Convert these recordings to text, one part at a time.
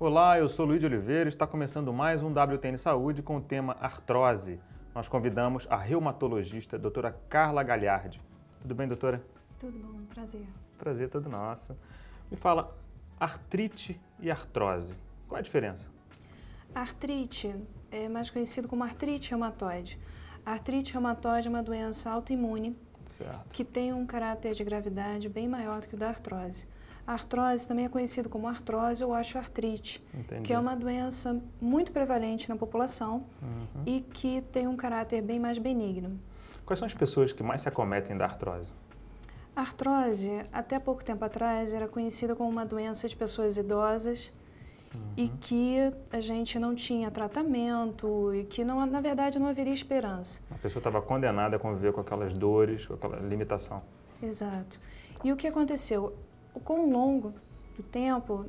Olá, eu sou Luiz de Oliveira e está começando mais um WTN Saúde com o tema artrose. Nós convidamos a reumatologista, doutora Carla Gagliardi. Tudo bem, doutora? Tudo bom, prazer. Prazer todo nosso. Me fala, artrite e artrose, qual é a diferença? A artrite é mais conhecido como artrite reumatoide. A artrite reumatoide é uma doença autoimune que tem um caráter de gravidade bem maior do que o da artrose. A artrose também é conhecido como artrose ou osteoartrite, que é uma doença muito prevalente na população e que tem um caráter bem mais benigno. Quais são as pessoas que mais se acometem da artrose? A artrose, até pouco tempo atrás, era conhecida como uma doença de pessoas idosas e que a gente não tinha tratamento e que, não, na verdade, não haveria esperança. A pessoa estava condenada a conviver com aquelas dores, com aquela limitação. Exato. E o que aconteceu? Com o longo do tempo,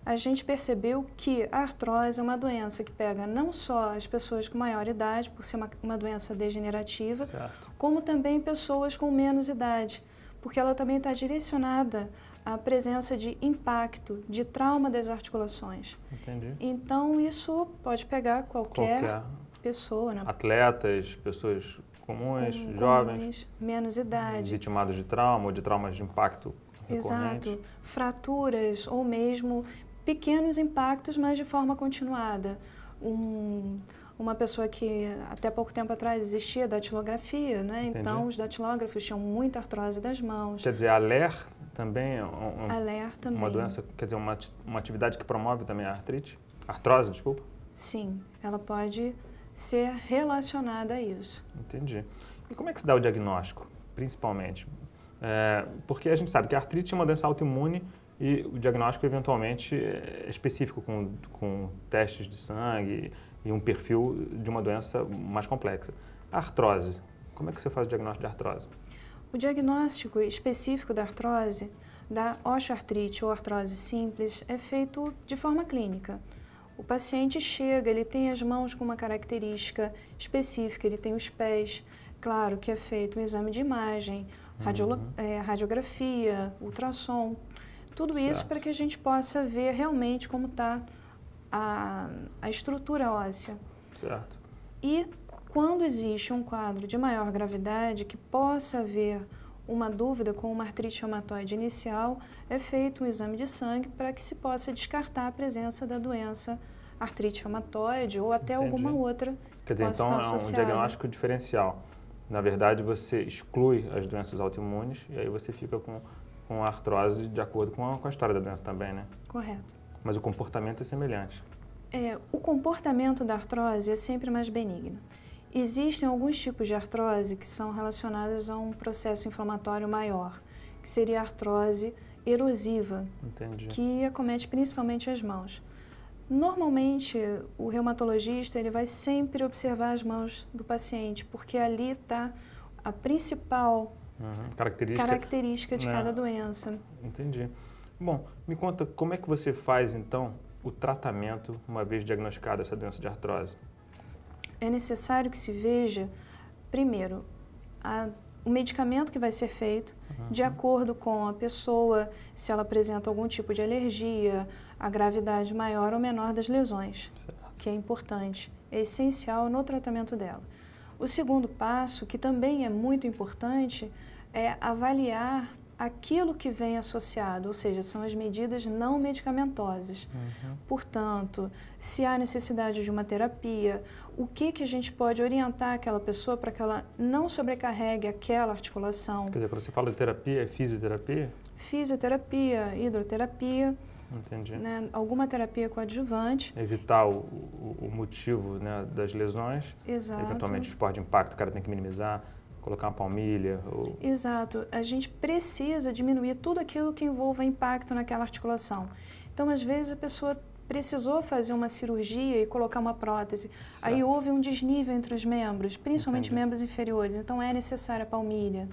a gente percebeu que a artrose é uma doença que pega não só as pessoas com maior idade, por ser uma doença degenerativa, como também pessoas com menos idade, porque ela também está direcionada à presença de impacto, de trauma das articulações. Entendi. Então, isso pode pegar qualquer pessoa, né? Atletas, pessoas comuns, jovens, menos idade, vitimados de trauma ou de traumas de impacto recorrente. Exato, fraturas ou mesmo pequenos impactos, mas de forma continuada. Uma pessoa que até pouco tempo atrás existia datilografia, né? Então os datilógrafos tinham muita artrose das mãos. Quer dizer, a LER também é uma doença, quer dizer, uma atividade que promove também a artrose, desculpa? Sim, ela pode ser relacionada a isso. Entendi. E como é que se dá o diagnóstico, principalmente? Porque a gente sabe que a artrite é uma doença autoimune e o diagnóstico eventualmente é específico com testes de sangue e um perfil de uma doença mais complexa. A artrose, como é que você faz o diagnóstico de artrose? O diagnóstico específico da artrose, da osteoartrite ou artrose simples, é feito de forma clínica. O paciente chega, ele tem as mãos com uma característica específica, ele tem os pés, claro que é feito um exame de imagem, radiografia, ultrassom, tudo isso para que a gente possa ver realmente como está a estrutura óssea. Certo. E quando existe um quadro de maior gravidade, que possa haver uma dúvida com uma artrite reumatoide inicial, é feito um exame de sangue para que se possa descartar a presença da doença artrite reumatoide ou até alguma outra. Quer dizer, então é um diagnóstico diferencial. Na verdade, você exclui as doenças autoimunes e aí você fica com a artrose de acordo com a história da doença também, né? Correto. Mas o comportamento é semelhante. O comportamento da artrose é sempre mais benigno. Existem alguns tipos de artrose que são relacionadas a um processo inflamatório maior, que seria a artrose erosiva, que acomete principalmente as mãos. Normalmente, o reumatologista ele vai sempre observar as mãos do paciente, porque ali está a principal característica de cada doença. Entendi. Bom, me conta, como é que você faz, então, o tratamento uma vez diagnosticada essa doença de artrose? É necessário que se veja, primeiro, o medicamento que vai ser feito, de acordo com a pessoa, se ela apresenta algum tipo de alergia, a gravidade maior ou menor das lesões, que é importante, é essencial no tratamento dela. O segundo passo, que também é muito importante, é avaliar aquilo que vem associado, ou seja, são as medidas não medicamentosas. Portanto, se há necessidade de uma terapia, o que a gente pode orientar aquela pessoa para que ela não sobrecarregue aquela articulação. Quer dizer, quando você fala de terapia, é fisioterapia? Fisioterapia, hidroterapia, né, alguma terapia coadjuvante. Evitar o motivo, né, das lesões. Exato. Eventualmente, o esporte de impacto, o cara tem que minimizar. Colocar uma palmilha. Exato. A gente precisa diminuir tudo aquilo que envolva impacto naquela articulação. Então, às vezes, a pessoa precisou fazer uma cirurgia e colocar uma prótese. Aí houve um desnível entre os membros, principalmente membros inferiores. Então, é necessária a palmilha.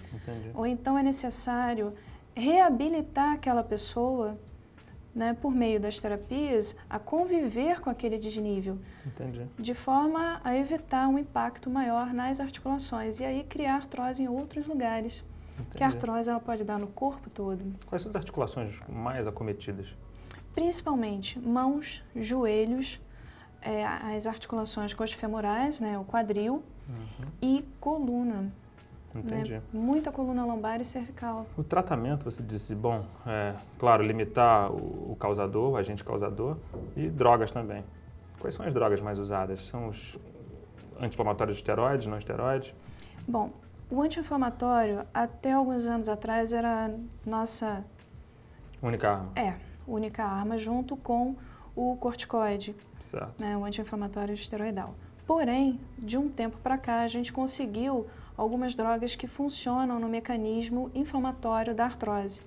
Ou então é necessário reabilitar aquela pessoa, né, por meio das terapias, a conviver com aquele desnível, de forma a evitar um impacto maior nas articulações e aí criar artrose em outros lugares. Que a artrose ela pode dar no corpo todo. Quais são as articulações mais acometidas? Principalmente mãos, joelhos, as articulações coxofemorais, né, o quadril, e coluna. Entendi. Né, muita coluna lombar e cervical. O tratamento, você disse, bom, claro, limitar o causador, o agente causador, e drogas também. Quais são as drogas mais usadas? São os anti-inflamatórios de esteroides, não esteroides? Bom, o anti-inflamatório, até alguns anos atrás, era a nossa... Única arma. Única arma, junto com o corticoide, Certo. né, o anti-inflamatório esteroidal. Porém, de um tempo para cá, a gente conseguiu algumas drogas que funcionam no mecanismo inflamatório da artrose.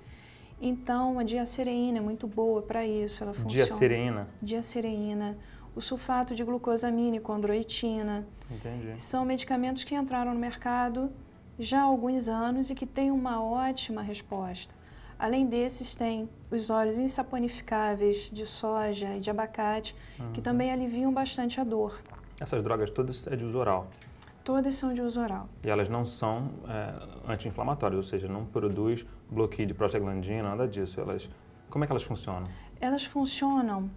Então, a diacereína é muito boa para isso. Ela funciona. Diacereína? Diacereína. O sulfato de glucosamina e condroitina. Entendi. São medicamentos que entraram no mercado já há alguns anos e que têm uma ótima resposta. Além desses, tem os óleos insaponificáveis de soja e de abacate, que também aliviam bastante a dor. Essas drogas todas é de uso oral? Todas são de uso oral. E elas não são anti-inflamatórias, ou seja, não produz bloqueio de prostaglandina, nada disso. Como é que elas funcionam? Elas funcionam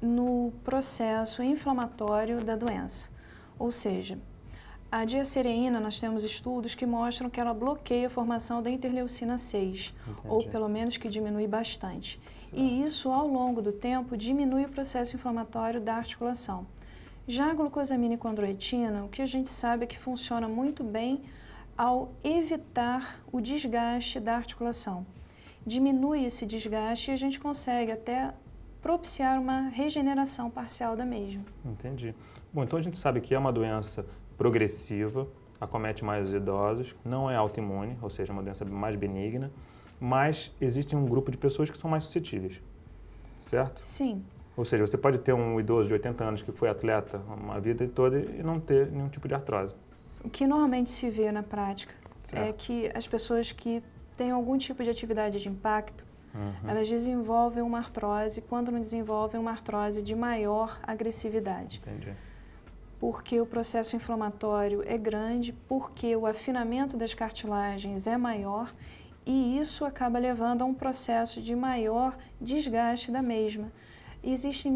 no processo inflamatório da doença. Ou seja, a diacereína, nós temos estudos que mostram que ela bloqueia a formação da interleucina 6, ou pelo menos que diminui bastante. Certo. E isso, ao longo do tempo, diminui o processo inflamatório da articulação. Já a glucosamina e condroitina, o que a gente sabe é que funciona muito bem ao evitar o desgaste da articulação. Diminui esse desgaste e a gente consegue até propiciar uma regeneração parcial da mesma. Entendi. Bom, então a gente sabe que é uma doença progressiva, acomete mais os idosos, não é autoimune, ou seja, uma doença mais benigna, mas existe um grupo de pessoas que são mais suscetíveis, certo? Sim. Ou seja, você pode ter um idoso de 80 anos que foi atleta uma vida toda e não ter nenhum tipo de artrose. O que normalmente se vê na prática é que as pessoas que têm algum tipo de atividade de impacto, elas desenvolvem uma artrose, quando não desenvolvem uma artrose de maior agressividade. Entendi. Porque o processo inflamatório é grande, porque o afinamento das cartilagens é maior e isso acaba levando a um processo de maior desgaste da mesma. Existem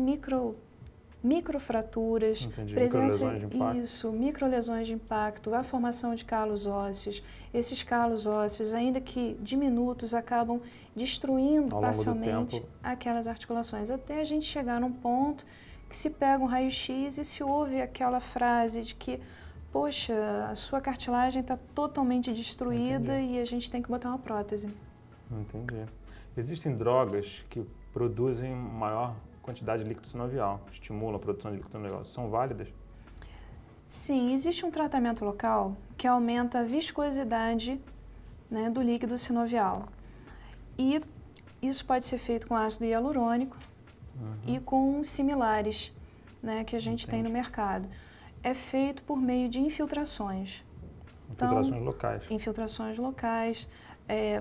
microfraturas, microlesões de impacto. Isso, microlesões de impacto, a formação de calos ósseos. Esses calos ósseos, ainda que diminutos, acabam destruindo parcialmente aquelas articulações, até a gente chegar num ponto que se pega um raio-x e se ouve aquela frase de que, poxa, a sua cartilagem está totalmente destruída e a gente tem que botar uma prótese. Entendi. Existem drogas que produzem maior quantidade de líquido sinovial, estimulam a produção de líquido sinovial. São válidas? Sim, existe um tratamento local que aumenta a viscosidade, né, do líquido sinovial. E isso pode ser feito com ácido hialurônico e com similares, né, que a gente tem no mercado. É feito por meio de infiltrações. Infiltrações locais. Infiltrações locais.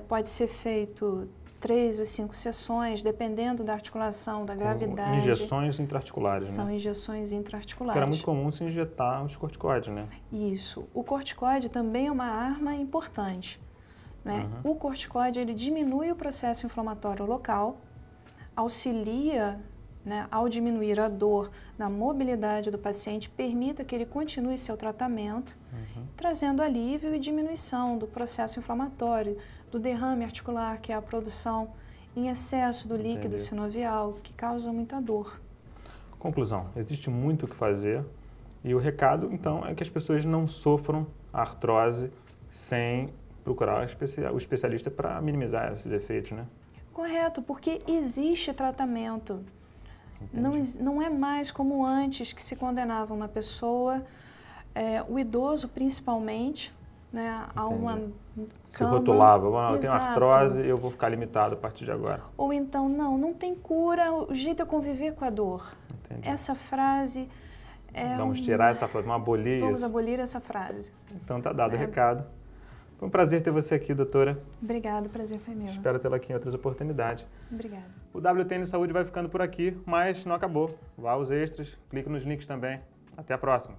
Pode ser feito 3 a 5 sessões, dependendo da articulação, da gravidade. Injeções intraarticulares, São injeções intraarticulares. Porque era muito comum se injetar os corticoides, né? Isso. O corticoide também é uma arma importante, né? O corticoide, ele diminui o processo inflamatório local, auxilia, né, ao diminuir a dor na mobilidade do paciente, permita que ele continue seu tratamento, trazendo alívio e diminuição do processo inflamatório, do derrame articular, que é a produção em excesso do líquido sinovial, que causa muita dor. Conclusão, existe muito o que fazer e o recado, então, é que as pessoas não sofram artrose sem procurar o especialista para minimizar esses efeitos, né? Correto, porque existe tratamento. Não é mais como antes, que se condenava uma pessoa, o idoso principalmente, né, a uma cama. Se rotulava, eu tenho artrose e eu vou ficar limitado a partir de agora. Ou então, não tem cura, o jeito é conviver com a dor. Entendi. Essa frase Vamos tirar essa frase, vamos abolir Vamos abolir essa frase. Então tá dado o recado. Foi um prazer ter você aqui, doutora. Obrigada, o prazer foi meu. Espero tê-la aqui em outras oportunidades. Obrigada. O WTN Saúde vai ficando por aqui, mas não acabou. Vá aos extras, clique nos links também. Até a próxima.